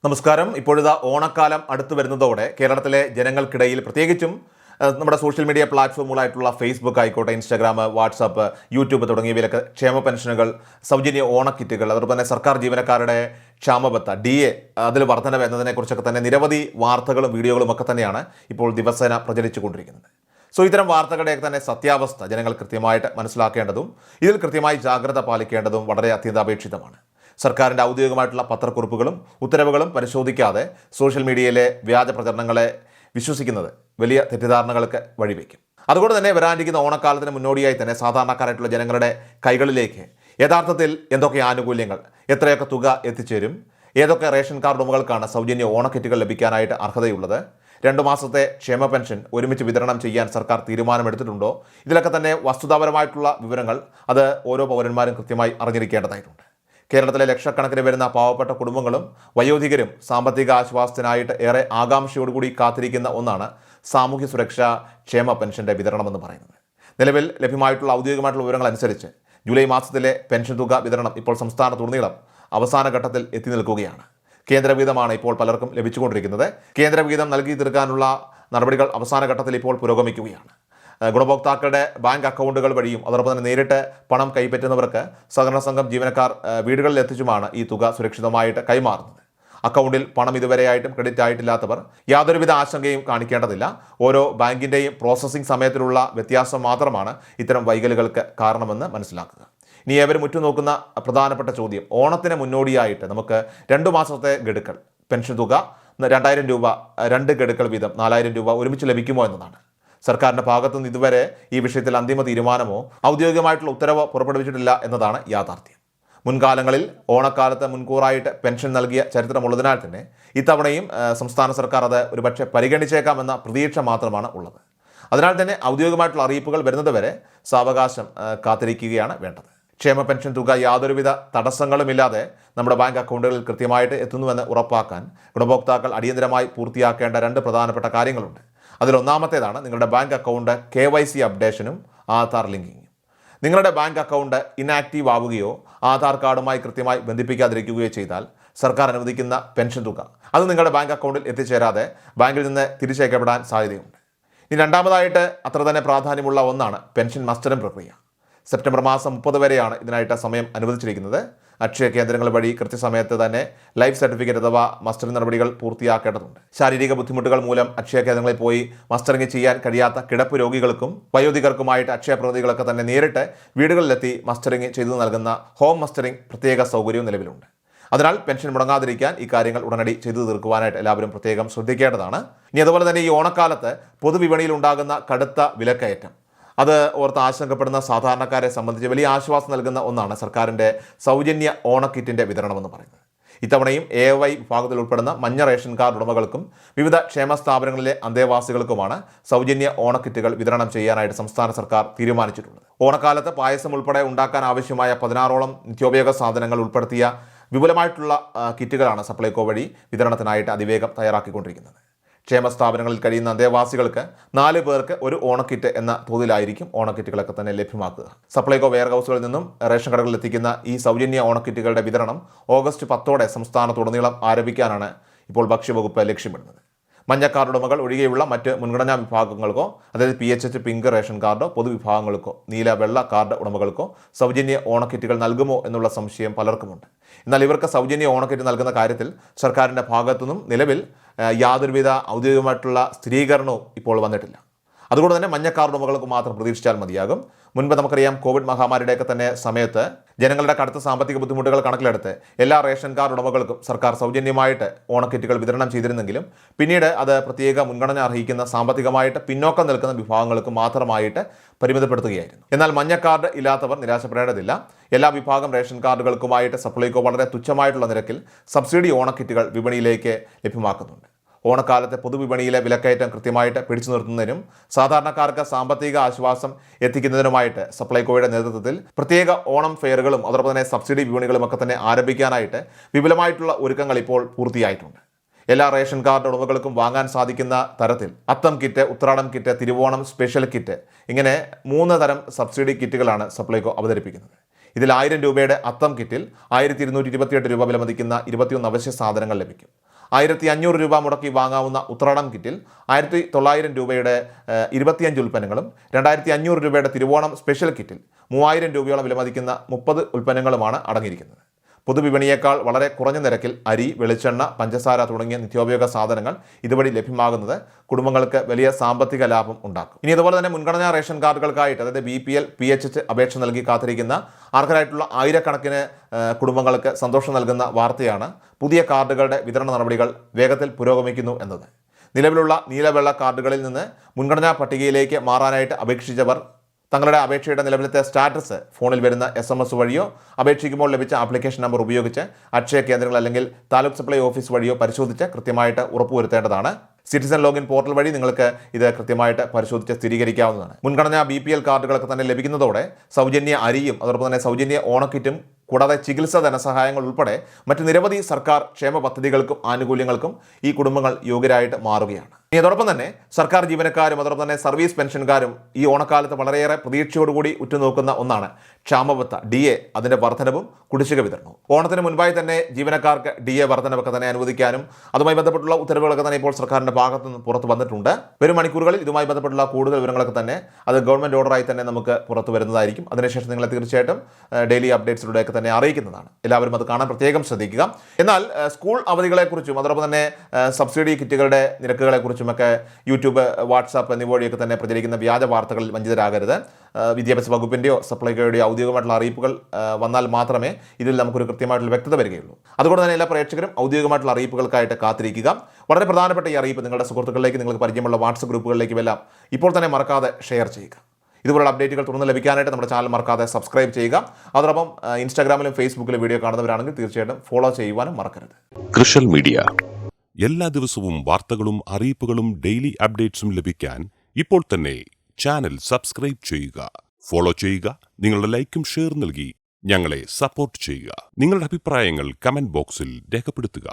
നമസ്കാരം. ഇപ്പോഴിതാ ഓണക്കാലം അടുത്തു വരുന്നതോടെ കേരളത്തിലെ ജനങ്ങൾക്കിടയിൽ പ്രത്യേകിച്ചും നമ്മുടെ സോഷ്യൽ മീഡിയ പ്ലാറ്റ്ഫോമുകളായിട്ടുള്ള ഫേസ്ബുക്ക് ആയിക്കോട്ടെ, ഇൻസ്റ്റാഗ്രാം, വാട്സാപ്പ്, യൂട്യൂബ് തുടങ്ങിയവയിലൊക്കെ ക്ഷേമ പെൻഷനുകൾ, സൗജന്യ ഓണക്കിറ്റുകൾ, അതോടൊപ്പം തന്നെ സർക്കാർ ജീവനക്കാരുടെ ക്ഷാമബത്ത DA അതിൽ വർധനവ് എന്നതിനെക്കുറിച്ചൊക്കെ തന്നെ നിരവധി വാർത്തകളും വീഡിയോകളും ഒക്കെ തന്നെയാണ് ഇപ്പോൾ ദിവസേന പ്രചരിച്ചുകൊണ്ടിരിക്കുന്നത്. ഇത്തരം വാർത്തകളുടെയൊക്കെ തന്നെ സത്യാവസ്ഥ ജനങ്ങൾ കൃത്യമായിട്ട് മനസ്സിലാക്കേണ്ടതും ഇതിൽ കൃത്യമായി ജാഗ്രത പാലിക്കേണ്ടതും വളരെ അത്യന്താപേക്ഷിതമാണ്. സർക്കാരിൻ്റെ ഔദ്യോഗികമായിട്ടുള്ള പത്രക്കുറിപ്പുകളും ഉത്തരവുകളും പരിശോധിക്കാതെ സോഷ്യൽ മീഡിയയിലെ വ്യാജ പ്രചരണങ്ങളെ വിശ്വസിക്കുന്നത് വലിയ തെറ്റിദ്ധാരണകൾക്ക് വഴിവെക്കും. അതുകൊണ്ട് തന്നെ വരാനിരിക്കുന്ന ഓണക്കാലത്തിന് മുന്നോടിയായി തന്നെ സാധാരണക്കാരായിട്ടുള്ള ജനങ്ങളുടെ കൈകളിലേക്ക് യഥാർത്ഥത്തിൽ എന്തൊക്കെ ആനുകൂല്യങ്ങൾ, എത്രയൊക്കെ തുക എത്തിച്ചേരും, ഏതൊക്കെ റേഷൻ കാർഡ് ഉടമകൾക്കാണ് സൗജന്യ ഓണക്കിറ്റുകൾ ലഭിക്കാനായിട്ട് അർഹതയുള്ളത്, 2 മാസത്തെ ക്ഷേമ പെൻഷൻ ഒരുമിച്ച് വിതരണം ചെയ്യാൻ സർക്കാർ തീരുമാനമെടുത്തിട്ടുണ്ടോ, ഇതിലൊക്കെ തന്നെ വസ്തുതാപരമായിട്ടുള്ള വിവരങ്ങൾ അത് ഓരോ പൗരന്മാരും കൃത്യമായി അറിഞ്ഞിരിക്കേണ്ടതായിട്ടുണ്ട്. കേരളത്തിലെ ലക്ഷക്കണക്കിന് വരുന്ന പാവപ്പെട്ട കുടുംബങ്ങളും വയോധികരും സാമ്പത്തിക ആശ്വാസത്തിനായിട്ട് ഏറെ ആകാംക്ഷയോടുകൂടി കാത്തിരിക്കുന്ന ഒന്നാണ് സാമൂഹ്യ സുരക്ഷാ ക്ഷേമ പെൻഷൻ്റെ വിതരണമെന്ന് പറയുന്നത്. നിലവിൽ ലഭ്യമായിട്ടുള്ള ഔദ്യോഗികമായിട്ടുള്ള വിവരങ്ങൾ അനുസരിച്ച് ജൂലൈ മാസത്തിലെ പെൻഷൻ തുക വിതരണം ഇപ്പോൾ സംസ്ഥാനത്തുടനീളം അവസാന ഘട്ടത്തിൽ എത്തി നിൽക്കുകയാണ്. കേന്ദ്രവിഹിതമാണ് ഇപ്പോൾ പലർക്കും ലഭിച്ചുകൊണ്ടിരിക്കുന്നത്. കേന്ദ്രവിഹിതം നൽകി തീർക്കാനുള്ള നടപടികൾ അവസാന ഘട്ടത്തിൽ ഇപ്പോൾ പുരോഗമിക്കുകയാണ്. ഗുണഭോക്താക്കളുടെ ബാങ്ക് അക്കൗണ്ടുകൾ വഴിയും അതോടൊപ്പം തന്നെ നേരിട്ട് പണം കൈപ്പറ്റുന്നവർക്ക് സഹകരണ സംഘം ജീവനക്കാർ വീടുകളിൽ എത്തിച്ചുമാണ് ഈ തുക സുരക്ഷിതമായിട്ട് കൈമാറുന്നത്. അക്കൗണ്ടിൽ പണം ഇതുവരെയായിട്ടും ക്രെഡിറ്റ് ആയിട്ടില്ലാത്തവർ യാതൊരുവിധ ആശങ്കയും കാണിക്കേണ്ടതില്ല. ഓരോ ബാങ്കിൻ്റെയും പ്രോസസ്സിംഗ് സമയത്തിലുള്ള വ്യത്യാസം മാത്രമാണ് ഇത്തരം വൈകലുകൾക്ക് കാരണമെന്ന് മനസ്സിലാക്കുക. ഇനി ഏവരും ഉറ്റുനോക്കുന്ന പ്രധാനപ്പെട്ട ചോദ്യം, ഓണത്തിന് മുന്നോടിയായിട്ട് നമുക്ക് 2 മാസത്തെ ഗഡുക്കൾ പെൻഷൻ തുക 2000 രൂപ 2 ഗഡുക്കൾ വീതം 4000 രൂപ ഒരുമിച്ച് ലഭിക്കുമോ എന്നതാണ്. സർക്കാരിൻ്റെ ഭാഗത്തുനിന്ന് ഇതുവരെ ഈ വിഷയത്തിൽ അന്തിമ തീരുമാനമോ ഔദ്യോഗികമായിട്ടുള്ള ഉത്തരവോ പുറപ്പെടുവിച്ചിട്ടില്ല എന്നതാണ് യാഥാർത്ഥ്യം. മുൻകാലങ്ങളിൽ ഓണക്കാലത്ത് മുൻകൂറായിട്ട് പെൻഷൻ നൽകിയ ചരിത്രമുള്ളതിനാൽ തന്നെ ഇത്തവണയും സംസ്ഥാന സർക്കാർ അത് ഒരുപക്ഷെ പരിഗണിച്ചേക്കാമെന്ന പ്രതീക്ഷ മാത്രമാണ് ഉള്ളത്. അതിനാൽ തന്നെ ഔദ്യോഗികമായിട്ടുള്ള അറിയിപ്പുകൾ വരുന്നതുവരെ സാവകാശം കാത്തിരിക്കുകയാണ് വേണ്ടത്. ക്ഷേമ പെൻഷൻ തുക യാതൊരുവിധ തടസ്സങ്ങളുമില്ലാതെ നമ്മുടെ ബാങ്ക് അക്കൗണ്ടുകളിൽ കൃത്യമായിട്ട് എത്തുന്നുവെന്ന് ഉറപ്പാക്കാൻ ഗുണഭോക്താക്കൾ അടിയന്തരമായി പൂർത്തിയാക്കേണ്ട 2 പ്രധാനപ്പെട്ട കാര്യങ്ങളുണ്ട്. അതിലൊന്നാമത്തേതാണ് നിങ്ങളുടെ ബാങ്ക് അക്കൗണ്ട് KYC അപ്ഡേഷനും ആധാർ ലിങ്കിങ്ങും. നിങ്ങളുടെ ബാങ്ക് അക്കൗണ്ട് ഇനാക്റ്റീവ് ആവുകയോ ആധാർ കാർഡുമായി കൃത്യമായി ബന്ധിപ്പിക്കാതിരിക്കുകയോ ചെയ്താൽ സർക്കാർ അനുവദിക്കുന്ന പെൻഷൻ തുക അത് നിങ്ങളുടെ ബാങ്ക് അക്കൗണ്ടിൽ എത്തിച്ചേരാതെ ബാങ്കിൽ നിന്ന് തിരിച്ചയക്കപ്പെടാൻ സാധ്യതയുണ്ട്. ഇനി രണ്ടാമതായിട്ട് അത്ര തന്നെ പ്രാധാന്യമുള്ള ഒന്നാണ് പെൻഷൻ മസ്റ്ററിംഗ് പ്രക്രിയ. സെപ്റ്റംബർ മാസം 30 വരെയാണ് ഇതിനായിട്ട് സമയം അനുവദിച്ചിരിക്കുന്നത്. അക്ഷയ കേന്ദ്രങ്ങൾ വഴി കൃത്യസമയത്ത് തന്നെ ലൈഫ് സർട്ടിഫിക്കറ്റ് അഥവാ മസ്റ്ററിംഗ് നടപടികൾ പൂർത്തിയാക്കേണ്ടതുണ്ട്. ശാരീരിക ബുദ്ധിമുട്ടുകൾ മൂലം അക്ഷയ കേന്ദ്രങ്ങളിൽ പോയി മസ്റ്ററിംഗ് ചെയ്യാൻ കഴിയാത്ത കിടപ്പ് രോഗികൾക്കും വയോധികർക്കുമായിട്ട് അക്ഷയ പ്രതിനിധികളൊക്കെ തന്നെ നേരിട്ട് വീടുകളിലെത്തി മസ്റ്ററിംഗ് ചെയ്തു നൽകുന്ന ഹോം മസ്റ്ററിംഗ് പ്രത്യേക സൗകര്യവും നിലവിലുണ്ട്. അതിനാൽ പെൻഷൻ മുടങ്ങാതിരിക്കാൻ ഈ കാര്യങ്ങൾ ഉടനടി ചെയ്തു തീർക്കുവാനായിട്ട് എല്ലാവരും പ്രത്യേകം ശ്രദ്ധിക്കേണ്ടതാണ്. ഇനി അതുപോലെ തന്നെ ഈ ഓണക്കാലത്ത് പൊതുവിപണിയിൽ ഉണ്ടാകുന്ന കടുത്ത വിലക്കയറ്റം അത് ഓർത്ത് ആശങ്കപ്പെടുന്ന സാധാരണക്കാരെ സംബന്ധിച്ച് വലിയ ആശ്വാസം നൽകുന്ന ഒന്നാണ് സർക്കാരിൻ്റെ സൗജന്യ ഓണക്കിറ്റിൻ്റെ വിതരണമെന്ന് പറയുന്നത്. ഇത്തവണയും AY വിഭാഗത്തിൽ ഉൾപ്പെടുന്ന മഞ്ഞ റേഷൻ കാർഡ് ഉടമകൾക്കും വിവിധ ക്ഷേമ സ്ഥാപനങ്ങളിലെ അന്തേവാസികൾക്കുമാണ് സൗജന്യ ഓണക്കിറ്റുകൾ വിതരണം ചെയ്യാനായിട്ട് സംസ്ഥാന സർക്കാർ തീരുമാനിച്ചിട്ടുള്ളത്. ഓണക്കാലത്ത് പായസം ഉൾപ്പെടെ ഉണ്ടാക്കാൻ ആവശ്യമായ 16ഓളം നിത്യോപയോഗ സാധനങ്ങൾ ഉൾപ്പെടുത്തിയ വിപുലമായിട്ടുള്ള കിറ്റുകളാണ് സപ്ലൈകോ വഴി വിതരണത്തിനായിട്ട് അതിവേഗം തയ്യാറാക്കിക്കൊണ്ടിരിക്കുന്നത്. ക്ഷേമ സ്ഥാപനങ്ങളിൽ കഴിയുന്ന അന്തേവാസികൾക്ക് 4 പേർക്ക് ഒരു ഓണക്കിറ്റ് എന്ന തോതിലായിരിക്കും ഓണക്കിറ്റുകളൊക്കെ തന്നെ ലഭ്യമാക്കുക. സപ്ലൈകോ വെയർ ഹൗസുകളിൽ നിന്നും റേഷൻ കടകളിൽ എത്തിക്കുന്ന ഈ സൗജന്യ ഓണക്കിറ്റുകളുടെ വിതരണം ഓഗസ്റ്റ് 10ഓടെ സംസ്ഥാനത്തുടനീളം ആരംഭിക്കാനാണ് ഇപ്പോൾ ഭക്ഷ്യവകുപ്പ് ലക്ഷ്യമിടുന്നത്. മഞ്ഞ കാർഡ് ഉടമകൾ ഒഴികെയുള്ള മറ്റ് മുൻഗണനാ വിഭാഗങ്ങൾക്കോ, അതായത് PHH പിങ്ക് റേഷൻ കാർഡോ പൊതുവിഭാഗങ്ങൾക്കോ നീല വെള്ള കാർഡ് ഉടമകൾക്കോ സൗജന്യ ഓണക്കിറ്റുകൾ നൽകുമോ എന്നുള്ള സംശയം പലർക്കുമുണ്ട്. എന്നാൽ ഇവർക്ക് സൗജന്യ ഓണക്കിറ്റ് നൽകുന്ന കാര്യത്തിൽ സർക്കാരിൻ്റെ ഭാഗത്തുനിന്നും നിലവിൽ യാതൊരുവിധ ഔദ്യോഗികമായിട്ടുള്ള സ്ഥിരീകരണവും ഇപ്പോൾ വന്നിട്ടില്ല. അതുകൊണ്ട് തന്നെ മഞ്ഞ കാർഡ് ഉടമകൾക്ക് മാത്രം പ്രതീക്ഷിച്ചാൽ മതിയാകും. മുൻപ് നമുക്കറിയാം, കോവിഡ് മഹാമാരിയുടെയൊക്കെ തന്നെ സമയത്ത് ജനങ്ങളുടെ കടുത്ത സാമ്പത്തിക ബുദ്ധിമുട്ടുകൾ കണക്കിലെടുത്ത് എല്ലാ റേഷൻ കാർഡ് ഉടമകൾക്കും സർക്കാർ സൗജന്യമായിട്ട് ഓണക്കിറ്റുകൾ വിതരണം ചെയ്തിരുന്നെങ്കിലും പിന്നീട് അത് പ്രത്യേക മുൻഗണന അർഹിക്കുന്ന സാമ്പത്തികമായിട്ട് പിന്നോക്കം നിൽക്കുന്ന വിഭാഗങ്ങൾക്ക് മാത്രമായിട്ട് പരിമിതപ്പെടുത്തുകയായിരുന്നു. എന്നാൽ മഞ്ഞ കാർഡ് ഇല്ലാത്തവർ നിരാശപ്പെടേണ്ടതില്ല. എല്ലാ വിഭാഗം റേഷൻ കാർഡുകൾക്കുമായിട്ട് സപ്ലൈകോ വളരെ തുച്ഛമായിട്ടുള്ള നിരക്കിൽ സബ്സിഡി ഓണക്കിറ്റുകൾ വിപണിയിലേക്ക് ലഭ്യമാക്കുന്നുണ്ട്. ഓണക്കാലത്തെ പൊതുവിപണിയിലെ വിലക്കയറ്റം കൃത്യമായിട്ട് പിടിച്ചു നിർത്തുന്നതിനും സാധാരണക്കാർക്ക് സാമ്പത്തിക ആശ്വാസം എത്തിക്കുന്നതിനുമായിട്ട് സപ്ലൈകോയുടെ നേതൃത്വത്തിൽ പ്രത്യേക ഓണം ഫെയറുകളും അതോടൊപ്പം തന്നെ സബ്സിഡി വിപണികളും ഒക്കെ തന്നെ ആരംഭിക്കാനായിട്ട് വിപുലമായിട്ടുള്ള ഒരുക്കങ്ങൾ ഇപ്പോൾ പൂർത്തിയായിട്ടുണ്ട്. എല്ലാ റേഷൻ കാർഡ് ഉടമകൾക്കും വാങ്ങാൻ സാധിക്കുന്ന തരത്തിൽ Atham kit, Uthradam kit, Thiruvonam special kit, ഇങ്ങനെ 3 തരം സബ്സിഡി കിറ്റുകളാണ് സപ്ലൈകോ അവതരിപ്പിക്കുന്നത്. ഇതിൽ 1000 രൂപയുടെ അത്തം കിറ്റിൽ 1228 രൂപ വിലമതിക്കുന്ന 21 അവശ്യ സാധനങ്ങൾ ലഭിക്കും. 1500 രൂപ മുടക്കി വാങ്ങാവുന്ന ഉത്രാടം കിറ്റിൽ 1900 രൂപയുടെ 25 ഉൽപ്പന്നങ്ങളും 2500 രൂപയുടെ തിരുവോണം സ്പെഷ്യൽ കിറ്റിൽ 3000 രൂപയോളം വിലമതിക്കുന്ന 30 ഉൽപ്പന്നങ്ങളുമാണ് അടങ്ങിയിരിക്കുന്നത്. പൊതുവിപണിയേക്കാൾ വളരെ കുറഞ്ഞ നിരക്കിൽ അരി, വെളിച്ചെണ്ണ, പഞ്ചസാര തുടങ്ങിയ നിത്യോപയോഗ സാധനങ്ങൾ ഇതുവഴി ലഭ്യമാകുന്നത് കുടുംബങ്ങൾക്ക് വലിയ സാമ്പത്തിക ലാഭം ഉണ്ടാക്കും. ഇനി ഇതുപോലെ തന്നെ മുൻഗണനാ റേഷൻ കാർഡുകൾക്കായിട്ട്, അതായത് BPL, PHH അപേക്ഷ നൽകി കാത്തിരിക്കുന്ന അർഹരായിട്ടുള്ള ആയിരക്കണക്കിന് കുടുംബങ്ങൾക്ക് സന്തോഷം നൽകുന്ന വാർത്തയാണ് പുതിയ കാർഡുകളുടെ വിതരണ നടപടികൾ വേഗത്തിൽ പുരോഗമിക്കുന്നു എന്നത്. നിലവിലുള്ള നീലവെള്ള കാർഡുകളിൽ നിന്ന് മുൻഗണനാ പട്ടികയിലേക്ക് മാറാനായിട്ട് അപേക്ഷിച്ചവർ തങ്ങളുടെ അപേക്ഷയുടെ നിലവിലത്തെ സ്റ്റാറ്റസ് ഫോണിൽ വരുന്ന SMS വഴിയോ അപേക്ഷിക്കുമ്പോൾ ലഭിച്ച ആപ്ലിക്കേഷൻ നമ്പർ ഉപയോഗിച്ച് അക്ഷയ കേന്ദ്രങ്ങൾ അല്ലെങ്കിൽ താലൂക്ക് സപ്ലൈ ഓഫീസ് വഴിയോ പരിശോധിച്ച് കൃത്യമായിട്ട് ഉറപ്പുവരുത്തേണ്ടതാണ്. സിറ്റിസൺ ലോഗിൻ പോർട്ടൽ വഴി നിങ്ങൾക്ക് ഇത് കൃത്യമായിട്ട് പരിശോധിച്ച് സ്ഥിരീകരിക്കാവുന്നതാണ്. മുൻഗണനാ BPL കാർഡുകളൊക്കെ തന്നെ ലഭിക്കുന്നതോടെ സൗജന്യ അരിയും അതോടൊപ്പം തന്നെ സൗജന്യ ഓണക്കിറ്റും കൂടാതെ ചികിത്സാ ധനസഹായങ്ങൾ ഉൾപ്പെടെ മറ്റ് നിരവധി സർക്കാർ ക്ഷേമ പദ്ധതികൾക്കും ആനുകൂല്യങ്ങൾക്കും ഈ കുടുംബങ്ങൾ യോഗ്യരായിട്ട് മാറുകയാണ്. ഇനി അതോടൊപ്പം തന്നെ സർക്കാർ ജീവനക്കാരും അതോടൊപ്പം തന്നെ സർവീസ് പെൻഷൻകാരും ഈ ഓണക്കാലത്ത് വളരെയേറെ പ്രതീക്ഷയോടുകൂടി ഉറ്റുനോക്കുന്ന ഒന്നാണ് ക്ഷാമബത്ത DA, അതിൻ്റെ വർധനവും കുടിശ്ശിക വിതരണവും. ഓണത്തിന് മുൻപായി തന്നെ ജീവനക്കാർക്ക് DA വർധനവൊക്കെ തന്നെ അനുവദിക്കാനും അതുമായി ബന്ധപ്പെട്ടുള്ള ഉത്തരവുകളൊക്കെ തന്നെ ഇപ്പോൾ സർക്കാരിൻ്റെ ഭാഗത്തു നിന്ന് പുറത്തു വന്നിട്ടുണ്ട്. വരും മണിക്കൂറുകളിൽ ഇതുമായി ബന്ധപ്പെട്ടുള്ള കൂടുതൽ വിവരങ്ങളൊക്കെ തന്നെ അത് ഗവൺമെൻറ് ഓർഡറായി തന്നെ നമുക്ക് പുറത്തു വരുന്നതായിരിക്കും. അതിനുശേഷം നിങ്ങളെ തീർച്ചയായിട്ടും ഡെയിലി അപ്ഡേറ്റ്സിലൂടെയൊക്കെ തന്നെ അറിയിക്കുന്നതാണ്. എല്ലാവരും അത് കാണാൻ പ്രത്യേകം ശ്രദ്ധിക്കുക. എന്നാൽ സ്കൂൾ അവധികളെക്കുറിച്ചും അതോടൊപ്പം തന്നെ സബ്സിഡി കിറ്റുകളുടെ നിരക്കുകളെക്കുറിച്ചുമൊക്കെ യൂട്യൂബ്, വാട്സാപ്പ് എന്നിവ വഴിയൊക്കെ തന്നെ പ്രചരിക്കുന്ന വ്യാജ വാർത്തകളിൽ വഞ്ചിതരാകരുത്. വിദ്യാഭ്യാസ വകുപ്പിൻ്റെയോ സപ്ലൈകോയുടെയോ ഔദ്യോഗികമായിട്ടുള്ള അറിയിപ്പുകൾ വന്നാൽ മാത്രമേ ഇതിൽ നമുക്കൊരു കൃത്യമായിട്ടുള്ള വ്യക്തത വരികയുള്ളൂ. അതുകൊണ്ട് തന്നെ എല്ലാ പ്രേക്ഷകരും ഔദ്യോഗികമായിട്ടുള്ള അറിയിപ്പുകൾക്കായിട്ട് കാത്തിരിക്കുക. വളരെ പ്രധാനപ്പെട്ട ഈ അറിയിപ്പ് നിങ്ങളുടെ സുഹൃത്തുക്കളിലേക്ക്, നിങ്ങൾക്ക് പരിചയമുള്ള വാട്സപ്പ് ഗ്രൂപ്പുകളിലേക്കും എല്ലാം ഇപ്പോൾ തന്നെ മറക്കാതെ ഷെയർ ചെയ്യുക. ഇതുപോലുള്ള അപ്ഡേറ്റുകൾ തുടർന്ന് ലഭിക്കാനായിട്ട് നമ്മുടെ ചാനൽ മറക്കാതെ സബ്സ്ക്രൈബ് ചെയ്യുക. അതോടൊപ്പം ഇൻസ്റ്റാഗ്രാമിലും ഫേസ്ബുക്കിലും വീഡിയോ കാണുന്നവരാണെങ്കിൽ തീർച്ചയായിട്ടും ഫോളോ ചെയ്യുവാനും മറക്കരുത്. കൃഷൽ മീഡിയ എല്ലാ ദിവസവും വാർത്തകളും അറിയിപ്പുകളും ഡെയിലി അപ്ഡേറ്റ്സും ലഭിക്കാൻ ഇപ്പോൾ തന്നെ ചാനൽ സബ്സ്ക്രൈബ് ചെയ്യുക, ഫോളോ ചെയ്യുക. നിങ്ങളുടെ ലൈക്കും ഷെയർ നൽകി ഞങ്ങളെ സപ്പോർട്ട് ചെയ്യുക. നിങ്ങളുടെ അഭിപ്രായങ്ങൾ കമന്റ് ബോക്സിൽ രേഖപ്പെടുത്തുക.